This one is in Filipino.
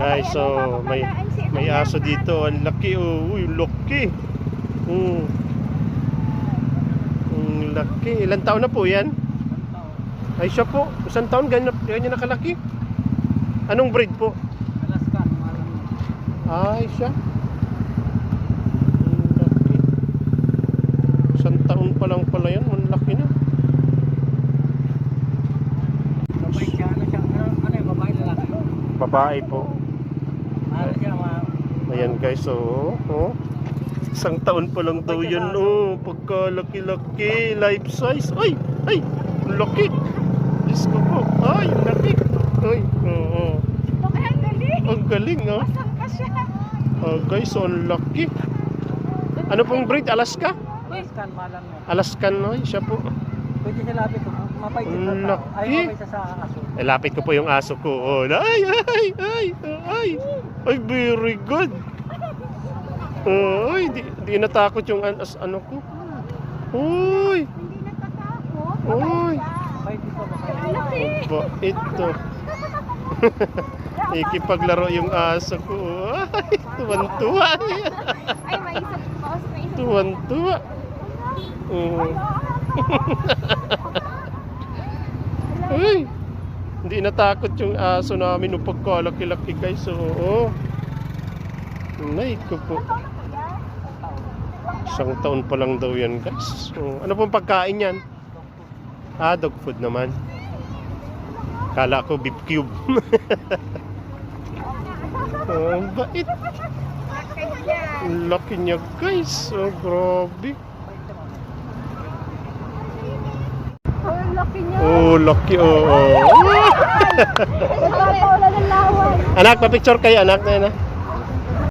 Guys, so may aso dito. Ang laki, oh. Uy, laki. Ang laki. Ilang taon na po yan? Ay, siya po. Isang taon, ganyan nakalaki. Anong breed po? Alaskan. Ay, siya. Ang laki. Isang taon pa lang pala yan. Ang laki na. Babae siya. Ano siya? Ano yung babae lalaki? Babae po. Ano siya? Ayan guys, so isang taon pa lang daw yan, pagkalaki-laki, life size. Ay, ang laki. Diyos ko po, ay, ang laki. Ay, oo. Ang galing, ha? Guys, so ang laki. Ano pong breed? Alaska? Alaskan, malang mo. Alaskan, no? Siya po. Pwede siya lapit. Mapait Ang siya sa tao. laki. Ay, mapait siya sa aso. Lapit ko po yung aso ko. Oh, ay, very good. Ay, di natakot yung ano ko. Uy, Hindi natatakot. uy. Mapait ito, mapait. Laki. Opo, ito. Ikipaglaro yung aso ko. Ay, tuwan-tuwa. Ay, may isa pa. Tuwan-tuwa. Uy, hindi natakot yung aso namin nung pagkalaki-laki guys. Oo. Nay ko po. Isang taon pa lang daw yan guys. Ano pong pagkain yan? Dog food naman. Kala ko beef cube. Ang bait. Ang laki niya guys. Grabe. Laki niya. Laki Nagpapaulan ng lawan. Anak, pa-picture kayo anak na yan.